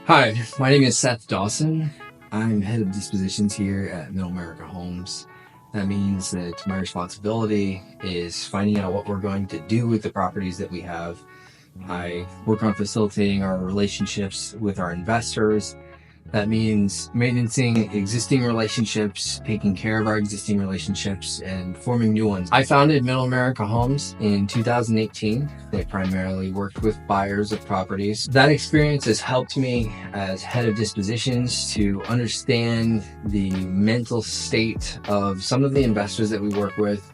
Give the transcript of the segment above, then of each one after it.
Hi, my name is Seth Dawson. I'm head of dispositions here at Middle America Homes. That means that my responsibility is finding out what we're going to do with the properties that we have. I work on facilitating our relationships with our investors. That means maintaining existing relationships, taking care of our existing relationships, and forming new ones. I founded Middle America Homes in 2018. They primarily worked with buyers of properties. That experience has helped me as head of dispositions to understand the mental state of some of the investors that we work with.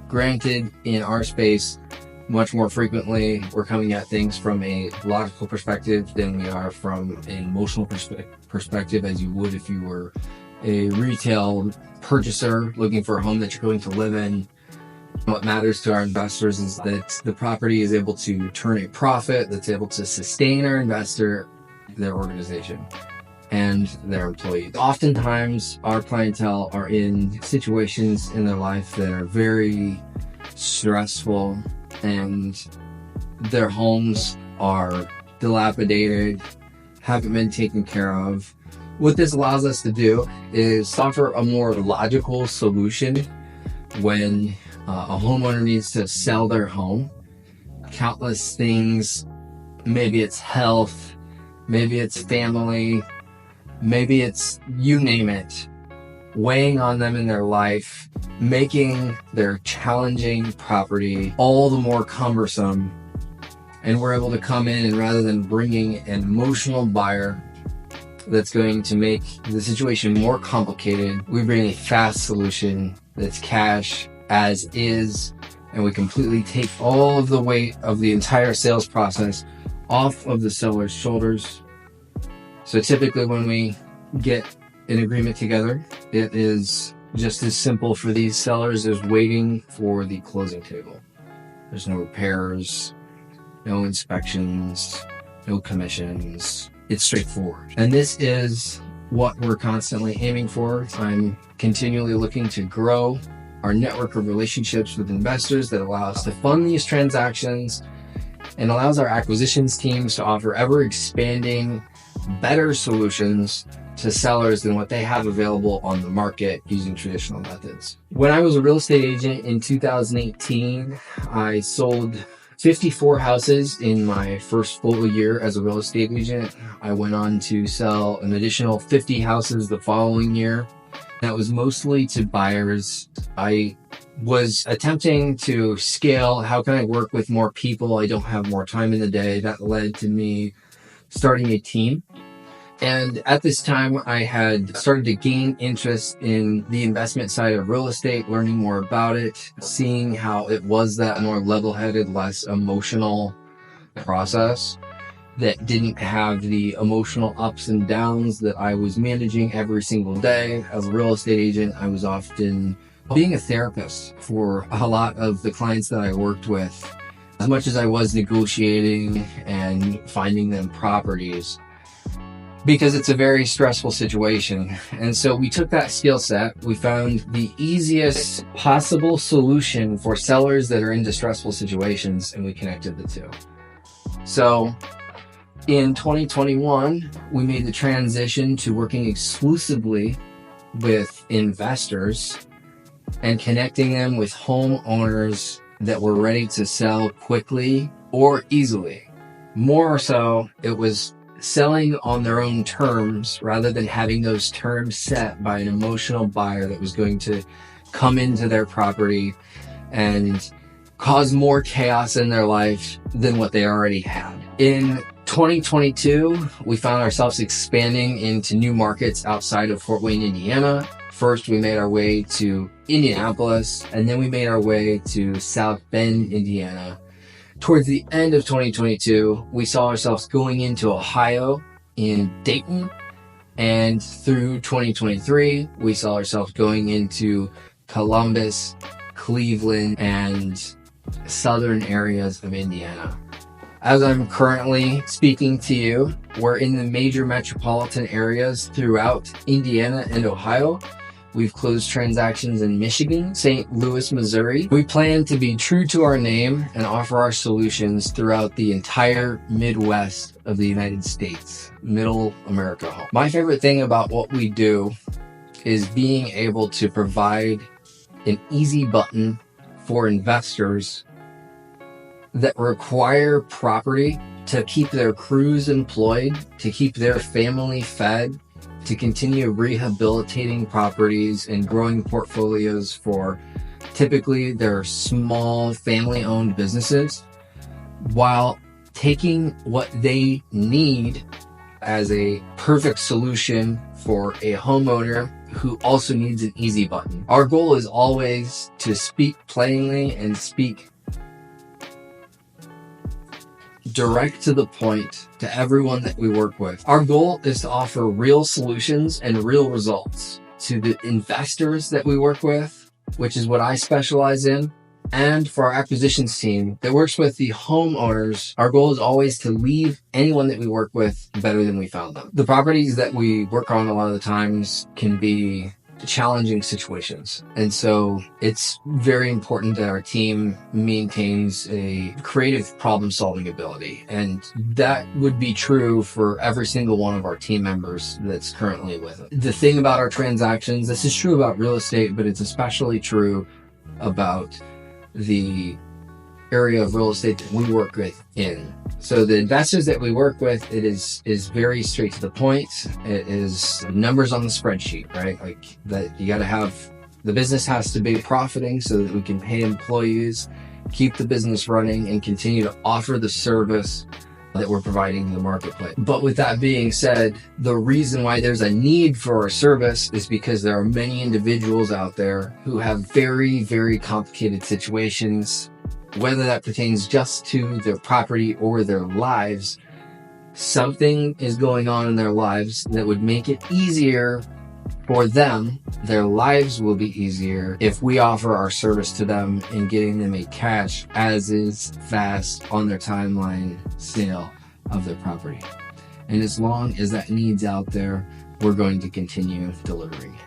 Granted, in our space, much more frequently, we're coming at things from a logical perspective than we are from an emotional perspective, as you would if you were a retail purchaser looking for a home that you're going to live in. What matters to our investors is that the property is able to turn a profit, that's able to sustain our investor, their organization, and their employees. Oftentimes, our clientele are in situations in their life that are very stressful, and their homes are dilapidated, haven't been taken care of. What this allows us to do is offer a more logical solution when a homeowner needs to sell their home. Countless things, maybe it's health, maybe it's family, maybe it's you name it, weighing on them in their life, making their challenging property all the more cumbersome. And we're able to come in, and rather than bringing an emotional buyer that's going to make the situation more complicated, we bring a fast solution that's cash as is, and we completely take all of the weight of the entire sales process off of the seller's shoulders. So typically when we get an agreement together, it is just as simple for these sellers as waiting for the closing table. There's no repairs, no inspections, no commissions. It's straightforward. And this is what we're constantly aiming for. I'm continually looking to grow our network of relationships with investors that allow us to fund these transactions and allows our acquisitions teams to offer ever expanding, better solutions to sellers than what they have available on the market using traditional methods. When I was a real estate agent in 2018, I sold 54 houses in my first full year as a real estate agent. I went on to sell an additional 50 houses the following year. That was mostly to buyers. I was attempting to scale. How can I work with more people? I don't have more time in the day. That led to me starting a team. And at this time, I had started to gain interest in the investment side of real estate, learning more about it, seeing how it was that more level-headed, less emotional process that didn't have the emotional ups and downs that I was managing every single day. As a real estate agent, I was often being a therapist for a lot of the clients that I worked with, as much as I was negotiating and finding them properties, because it's a very stressful situation. And so we took that skill set, we found the easiest possible solution for sellers that are in distressful situations, and we connected the two. So in 2021, we made the transition to working exclusively with investors and connecting them with homeowners that were ready to sell quickly or easily. More so, it was selling on their own terms rather than having those terms set by an emotional buyer that was going to come into their property and cause more chaos in their life than what they already had. In 2022, we found ourselves expanding into new markets outside of Fort Wayne, Indiana. First, we made our way to Indianapolis, and then we made our way to South Bend, Indiana. Towards the end of 2022, we saw ourselves going into Ohio in Dayton, and through 2023, we saw ourselves going into Columbus, Cleveland, and southern areas of Indiana. As I'm currently speaking to you, we're in the major metropolitan areas throughout Indiana and Ohio, We've closed transactions in Michigan, St. Louis, Missouri. We plan to be true to our name and offer our solutions throughout the entire Midwest of the United States, Middle America home. My favorite thing about what we do is being able to provide an easy button for investors that require property to keep their crews employed, to keep their family fed, to continue rehabilitating properties and growing portfolios for typically their small family-owned businesses, while taking what they need as a perfect solution for a homeowner who also needs an easy button. Our goal is always to speak plainly and speak direct to the point to everyone that we work with. Our goal is to offer real solutions and real results to the investors that we work with, which is what I specialize in, and for our acquisitions team that works with the homeowners. Our goal is always to leave anyone that we work with better than we found them. The properties that we work on a lot of the times can be challenging situations. And so it's very important that our team maintains a creative problem-solving ability. And that would be true for every single one of our team members that's currently with us. The thing about our transactions, this is true about real estate, but it's especially true about the area of real estate that we work with in. So the investors that we work with, it is very straight to the point. It is numbers on the spreadsheet, right? Like that you got to have, the business has to be profiting so that we can pay employees, keep the business running, and continue to offer the service that we're providing in the marketplace. But with that being said, the reason why there's a need for our service is because there are many individuals out there who have very, very complicated situations, whether that pertains just to their property or their lives. Something is going on in their lives that would make it easier for them. Their lives will be easier if we offer our service to them in getting them a cash as is fast on their timeline sale of their property. And as long as that need's out there, we're going to continue delivering it.